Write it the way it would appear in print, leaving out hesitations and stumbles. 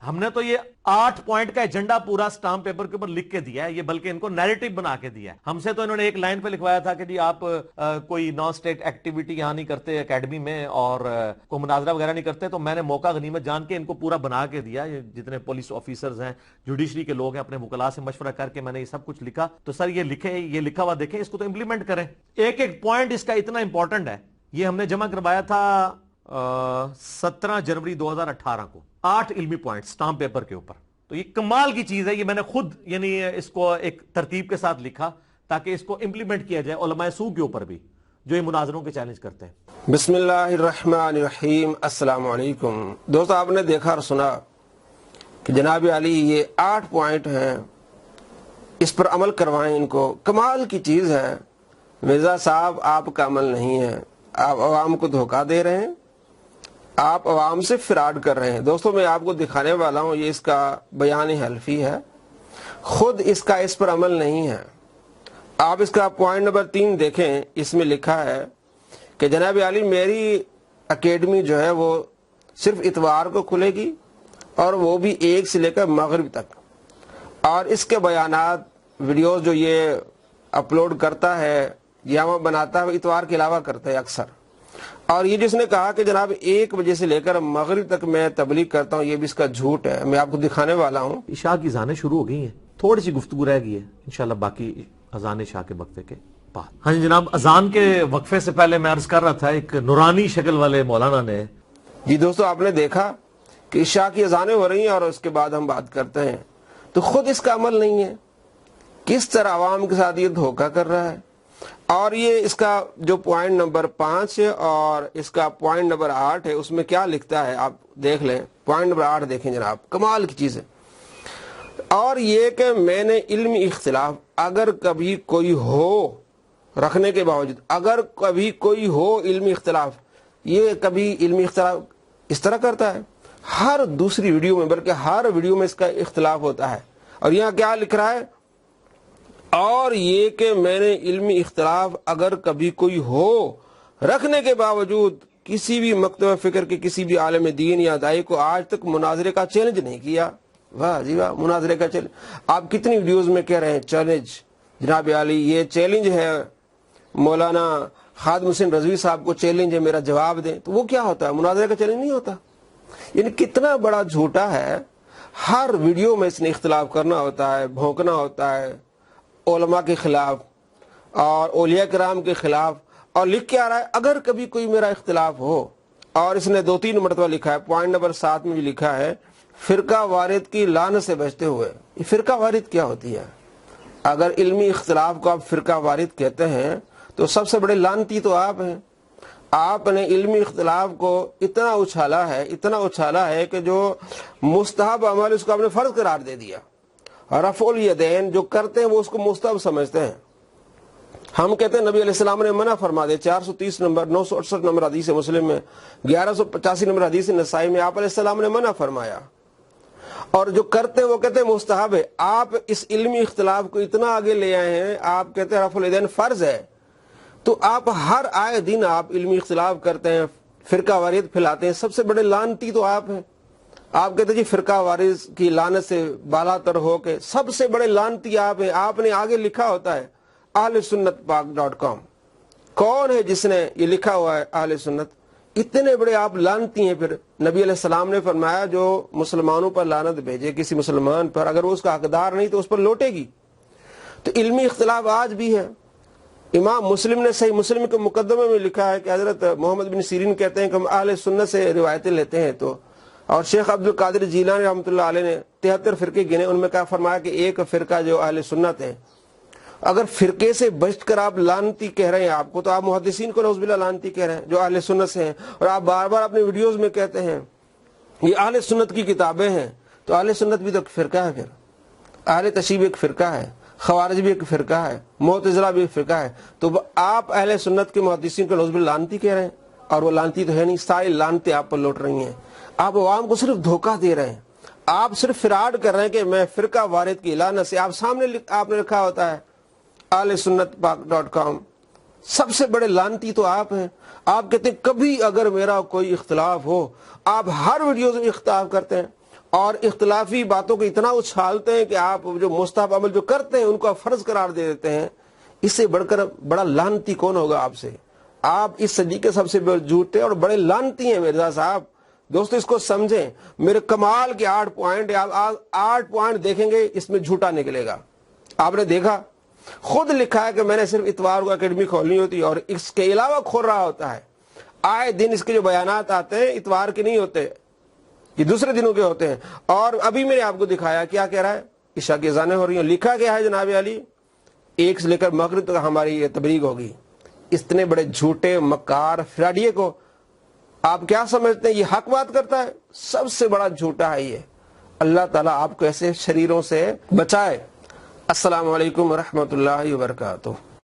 ہم نے تو یہ 8 پوائنٹ کا ایجنڈا پورا سٹامپ پیپر کے اوپر لکھ کے دیا ہے، یہ بلکہ ان کو نیریٹو بنا کے دیا ہے. ہم سے تو انہوں نے ایک لائن پہ لکھوایا تھا کہ جی آپ کوئی نان اسٹیٹ ایکٹیویٹی یہاں نہیں کرتے اکیڈمی میں اور کوئی مناظرہ وغیرہ نہیں کرتے. تو میں نے موقع غنیمت جان کے ان کو پورا بنا کے دیا. یہ جتنے پولیس آفیسرز ہیں، جوڈیشری کے لوگ ہیں، اپنے وکلاء سے مشورہ کر کے میں نے یہ سب کچھ لکھا. تو سر یہ لکھے، یہ لکھا ہوا دیکھیں، اس کو تو امپلیمنٹ کریں. ایک ایک پوائنٹ اس کا اتنا امپورٹنٹ ہے. یہ ہم نے جمع کروایا تھا 17 جنوری 2018 کو، 8 علمی پوائنٹ سٹامپ پیپر کے اوپر. تو یہ کمال کی چیز ہے. یہ میں نے خود یعنی اس کو ایک ترتیب کے ساتھ لکھا تاکہ اس کو امپلیمنٹ کیا جائے علماء سوء کے اوپر بھی جو یہ مناظروں کے چیلنج کرتے ہیں. بسم اللہ الرحمن الرحیم. السلام علیکم دوستو، آپ نے دیکھا اور سنا کہ جناب علی یہ 8 پوائنٹ ہیں، اس پر عمل کروائیں ان کو. کمال کی چیز ہے. مرزا صاحب آپ کا عمل نہیں ہے، آپ عوام کو دھوکہ دے رہے ہیں، آپ عوام سے فراڈ کر رہے ہیں. دوستو میں آپ کو دکھانے والا ہوں، یہ اس کا بیان حلفی ہے، خود اس پر عمل نہیں ہے. آپ اس کا پوائنٹ نمبر 3 دیکھیں. اس میں لکھا ہے کہ جناب علی میری اکیڈمی جو ہے وہ صرف اتوار کو کھلے گی اور وہ بھی 1 سے لے کر مغرب تک. اور اس کے بیانات ویڈیوز جو یہ اپلوڈ کرتا ہے یا وہ بناتا ہے اتوار کے علاوہ کرتا ہے اکثر. اور یہ جس نے کہا کہ جناب 1 بجے سے لے کر مغرب تک میں تبلیغ کرتا ہوں، یہ بھی اس کا جھوٹ ہے. میں آپ کو دکھانے والا ہوں. عشاء کی اذانیں شروع ہو گئی ہیں، تھوڑی سی گفتگو رہ گئی ہے، انشاءاللہ باقی اذان عشاء کے وقفے کے بعد. ہاں جی جناب، اذان کے وقفے سے پہلے میں عرض کر رہا تھا ایک نورانی شکل والے مولانا نے. جی دوستو، آپ نے دیکھا کہ عشاء کی اذانیں ہو رہی ہیں اور اس کے بعد ہم بات کرتے ہیں. تو خود اس کا عمل نہیں ہے، کس طرح عوام کے ساتھ یہ دھوکہ کر رہا ہے. اور یہ اس کا جو پوائنٹ نمبر 5 ہے اور اس کا پوائنٹ نمبر 8 ہے، اس میں کیا لکھتا ہے آپ دیکھ لیں. پوائنٹ نمبر 8 دیکھیں جناب، کمال کی چیز ہے. اور یہ کہ میں نے علمی اختلاف اگر کبھی کوئی ہو، رکھنے کے باوجود اگر کبھی کوئی ہو علمی اختلاف، یہ کبھی علمی اختلاف اس طرح کرتا ہے ہر دوسری ویڈیو میں، بلکہ ہر ویڈیو میں اس کا اختلاف ہوتا ہے. اور یہاں کیا لکھ رہا ہے؟ اور یہ کہ میں نے علمی اختلاف اگر کبھی کوئی ہو رکھنے کے باوجود کسی بھی مکتبہ فکر کے کسی بھی عالم دین یا دائی کو آج تک مناظرے کا چیلنج نہیں کیا. واہ جی واہ، مناظرے کا چیلنج. آپ کتنی ویڈیوز میں کہہ رہے ہیں چیلنج. جناب علی یہ چیلنج ہے، مولانا خادم حسین رضوی صاحب کو چیلنج ہے میرا جواب دیں. تو وہ کیا ہوتا ہے؟ مناظرے کا چیلنج نہیں ہوتا. یعنی کتنا بڑا جھوٹا ہے. ہر ویڈیو میں اس نے اختلاف کرنا ہوتا ہے، بھونکنا ہوتا ہے علماء کے خلاف اور اولیاء کرام کے خلاف. اور لکھ کے آ رہا ہے اگر کبھی کوئی میرا اختلاف ہو. اور اس نے 2-3 مرتبہ لکھا ہے. پوائنٹ نمبر 7 میں بھی لکھا ہے فرقہ وارث کی لعنت سے بچتے ہوئے. یہ فرقہ وارث کیا ہوتی ہے؟ اگر علمی اختلاف کو آپ فرقہ وارث کہتے ہیں تو سب سے بڑے لعنتی تو آپ ہیں. آپ نے علمی اختلاف کو اتنا اچھالا ہے کہ جو مستحب عمل اس کو آپ نے فرض قرار دے دیا. رفع الیدین جو کرتے ہیں وہ اس کو مستحب سمجھتے ہیں. ہم کہتے ہیں نبی علیہ السلام نے منع فرما دے. 430 نمبر 968 نمبر حدیث مسلم میں، 1185 نمبر حدیث نسائی میں آپ علیہ السلام نے منع فرمایا. اور جو کرتے ہیں وہ کہتے ہیں مستحب ہے. آپ اس علمی اختلاف کو اتنا آگے لے آئے ہیں، آپ کہتے ہیں رفع الیدین فرض ہے. تو آپ ہر آئے دن آپ علمی اختلاف کرتے ہیں، فرقہ واریت پھیلاتے ہیں. سب سے بڑے لعنتی تو آپ ہیں. آپ کہتے ہیں جی فرقہ وارث کی لعنت سے بالا تر ہو کے سب سے بڑے لعنتی آپ ہیں. آپ نے آگے لکھا ہوتا ہے اہل سنت پاک.com. کون ہے جس نے یہ لکھا ہوا ہے اہل سنت؟ اتنے بڑے آپ لعنتی ہیں. پھر نبی علیہ السلام نے فرمایا جو مسلمانوں پر لعنت بھیجے کسی مسلمان پر، اگر وہ اس کا حقدار نہیں تو اس پر لوٹے گی. تو علمی اختلاف آج بھی ہے. امام مسلم نے صحیح مسلم کے مقدمے میں لکھا ہے کہ حضرت محمد بن سیرین کہتے ہیں کہ ہم اہل سنت سے روایتیں لیتے ہیں. تو اور شیخ عبد القادر جیلانی رحمۃ اللہ علیہ نے 73 فرقے گنے، ان میں کیا فرمایا کہ ایک فرقہ جو اہل سنت ہے. اگر فرقے سے بچ کر آپ لعنتی کہہ رہے ہیں آپ کو، تو آپ محدثین کو نعوذ باللہ لعنتی کہہ رہے ہیں جو اہل سنت سے ہیں. اور آپ بار بار اپنے ویڈیوز میں کہتے ہیں یہ اہل سنت کی کتابیں ہیں. تو اہل سنت بھی تو ایک فرقہ ہے. پھر اہل تشیع ایک فرقہ ہے، خوارج بھی ایک فرقہ ہے، معتزلہ بھی ایک فرقہ ہے. تو آپ اہل سنت کے محدثین کو نعوذ باللہ لعنتی کہہ رہے ہیں، اور وہ لعنتی تو ہے نہیں. ساری لعنتیں آپ پر لوٹ رہی ہیں. آپ عوام کو صرف دھوکہ دے رہے ہیں. آپ صرف فراڈ کر رہے ہیں کہ میں فرقہ وارث کی لعنت سے. آپ سامنے آپ نے لکھا ہوتا ہے اہل سنت پاک.com. سب سے بڑے لعنتی تو آپ ہیں. آپ کہتے ہیں کبھی اگر میرا کوئی اختلاف ہو. آپ ہر ویڈیو میں اختلاف کرتے ہیں. اور اختلافی باتوں کو اتنا اچھالتے ہیں کہ آپ جو مستحب عمل جو کرتے ہیں ان کو آپ فرض قرار دے دیتے ہیں. اس سے بڑھ کر بڑا لعنتی کون ہوگا آپ سے؟ آپ اس صدی کے سب سے بڑے جھوٹے اور بڑے لعنتی ہیں مرزا صاحب. دوستو اس کو سمجھیں. میرے کمال کے 8 پوائنٹ، آپ 8 پوائنٹ دیکھیں گے، اس میں جھوٹا نکلے گا. آپ نے دیکھا خود لکھا ہے کہ میں نے صرف اتوار کو اکیڈمی کھولنی ہوتی اور اس کے علاوہ کھول رہا ہوتا ہے. آئے دن اس کے جو بیانات آتے ہیں اتوار کے نہیں ہوتے، یہ دوسرے دنوں کے ہوتے ہیں. اور ابھی میں نے آپ کو دکھایا کیا کہہ رہا ہے، عشاء کی اذانیں ہو رہی ہیں. لکھا کیا ہے جناب علی، 1 سے لے کر مغرب تک ہماری یہ تبلیغ ہوگی. اتنے بڑے جھوٹے مکار فراڈیے کو آپ کیا سمجھتے ہیں یہ حق بات کرتا ہے؟ سب سے بڑا جھوٹا ہے یہ. اللہ تعالیٰ آپ کو ایسے شریروں سے بچائے. السلام علیکم ورحمۃ اللہ وبرکاتہ.